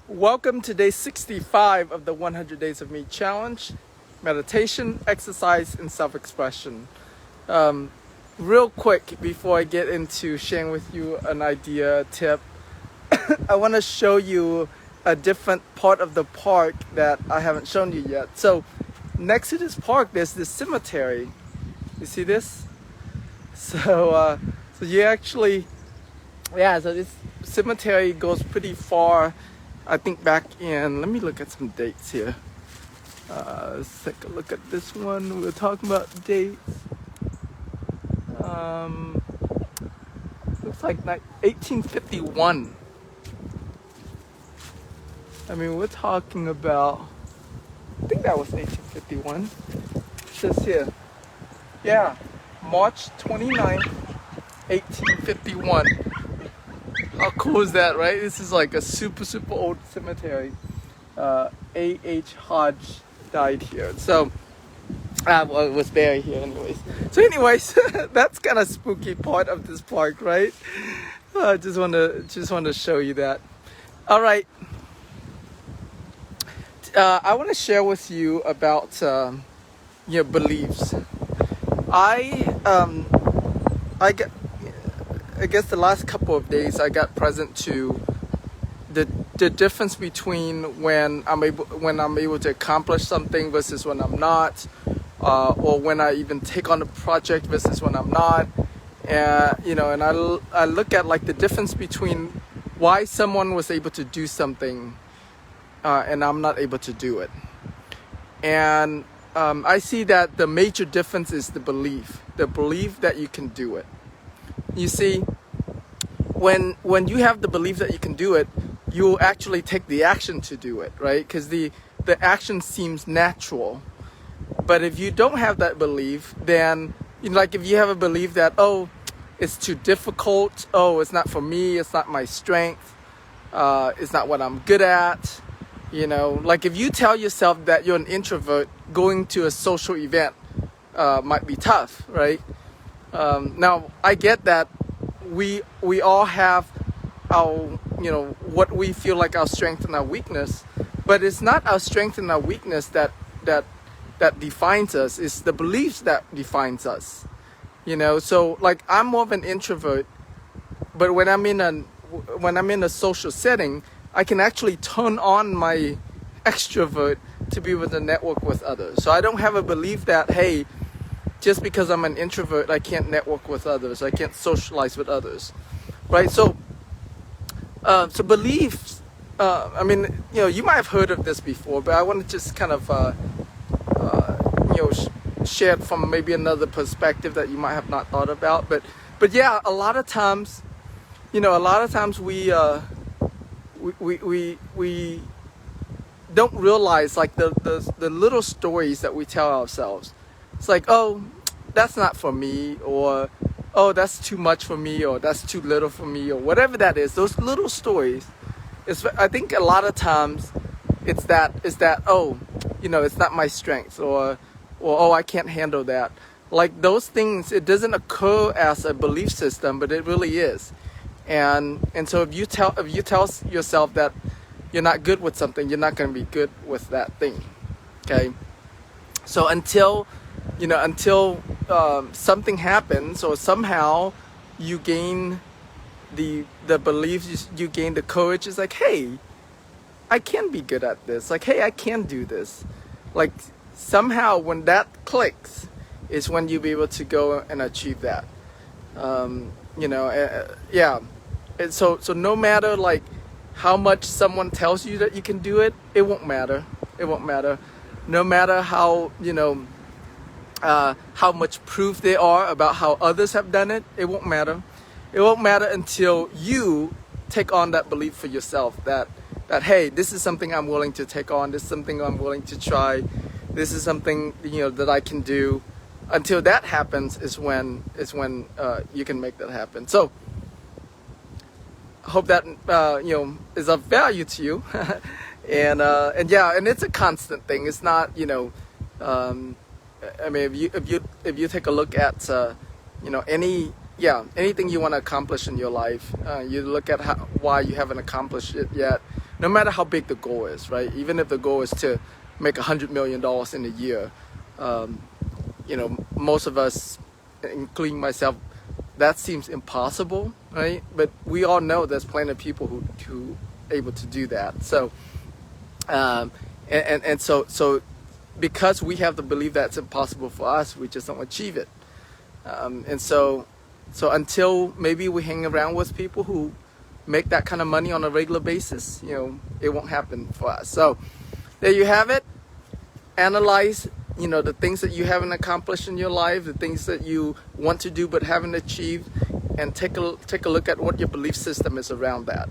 Welcome to day 65 of the 100 Days of Me challenge, meditation, exercise, and self-expression. Real quick, before I get into sharing with you an idea, tip, I want to show you a different part of the park that I haven't shown you yet. So next to this park, there's this cemetery. You see this? So you actually, so this cemetery goes pretty far. I think back in, let me look at some dates here. Let's take a look at this one. We're talking about dates. Looks like 1851. I mean, we're talking about, I think that was 1851. It says here, yeah, March 29th, 1851. How cool is that, right? This is like a super old cemetery. A.H. Hodge died here. So, well, it was buried here anyways. So anyways, that's kind of spooky part of this park, right? Just want to show you that. All right. I want to share with you about your beliefs. I guess the last couple of days I got present to the difference between when I'm able to accomplish something versus when I'm not, or when I even take on a project versus when I'm not. And I look at like the difference between why someone was able to do something and I'm not able to do it. And I see that the major difference is the belief that you can do it. You see, when you have the belief that you can do it, you'll actually take the action to do it, right? Because the action seems natural. But if you don't have that belief, then, like if you have a belief that, oh, it's too difficult, oh, it's not for me, it's not my strength, it's not what I'm good at, like if you tell yourself that you're an introvert, going to a social event might be tough, right? Now, I get that we all have our, what we feel like our strength and our weakness, but it's not our strength and our weakness that defines us. It's the beliefs that defines us, So, like, I'm more of an introvert, but when I'm in a social setting, I can actually turn on my extrovert to be able to network with others. So I don't have a belief that, hey, just because I'm an introvert, I can't network with others. I can't socialize with others, right? So beliefs. You might have heard of this before, but I want to just kind of, share it from maybe another perspective that you might have not thought about. But yeah, a lot of times we don't realize like the little stories that we tell ourselves. It's like, oh, that's not for me, or oh, that's too much for me, or that's too little for me, or whatever that is. Those little stories, I think a lot of times it's that oh, it's not my strength, or oh, I can't handle that. Like those things, it doesn't occur as a belief system, but it really is. And so if you tell yourself that you're not good with something, you're not going to be good with that thing. Okay. So until something happens, or somehow you gain the belief, you gain the courage. It's like, hey, I can be good at this. Like, hey, I can do this. Like somehow when that clicks is when you'll be able to go and achieve that. Yeah. And so no matter like how much someone tells you that you can do it, it won't matter. It won't matter. No matter how, how much proof there are about how others have done it, it won't matter. It won't matter until you take on that belief for yourself that hey, this is something I'm willing to take on. This is something I'm willing to try. This is something, that I can do. Until that happens is when you can make that happen. So I hope that is of value to you. and it's a constant thing. It's not, if you take a look at anything you want to accomplish in your life, you look at why you haven't accomplished it yet, no matter how big the goal is, right? Even if the goal is to make $100 million in a year, you know, most of us, including myself, that seems impossible, right? But we all know there's plenty of people who able to do that. So, so because we have the belief that's impossible for us, we just don't achieve it. And so until maybe we hang around with people who make that kind of money on a regular basis, you know, it won't happen for us. So there you have it. Analyze, you know, the things that you haven't accomplished in your life, the things that you want to do but haven't achieved, and take a look at what your belief system is around that,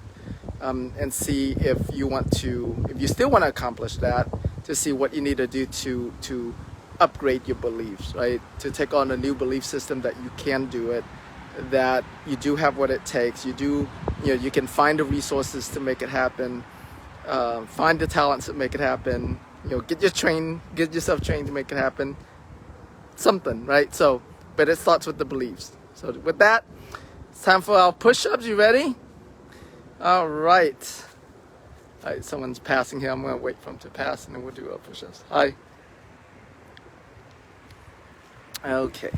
and see if you still want to accomplish that, to see what you need to do to upgrade your beliefs, right? To take on a new belief system that you can do it, that you do have what it takes, you can find the resources to make it happen, find the talents that make it happen, you know, get yourself trained to make it happen, something, right? So, but it starts with the beliefs. So with that, it's time for our push-ups. You ready? All right. All right, someone's passing here. I'm gonna wait for him to pass and then we'll do our push-ups. Hi. Okay.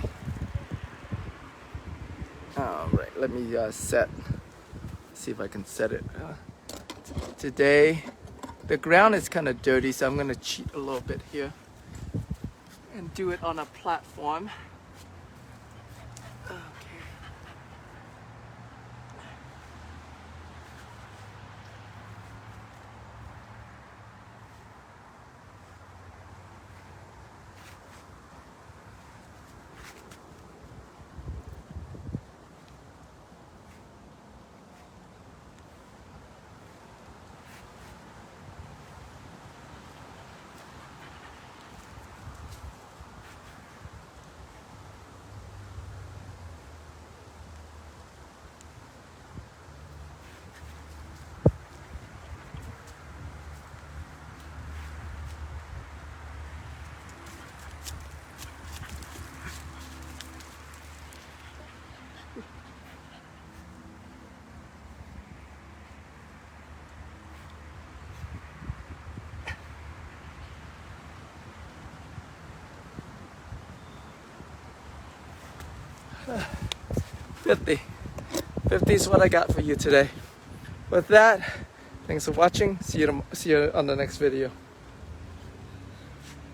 All right, let me see if I can set it. Today, the ground is kind of dirty, so I'm gonna cheat a little bit here and do it on a platform. Okay. 50 is what I got for you today. With that, thanks for watching. See you on the next video.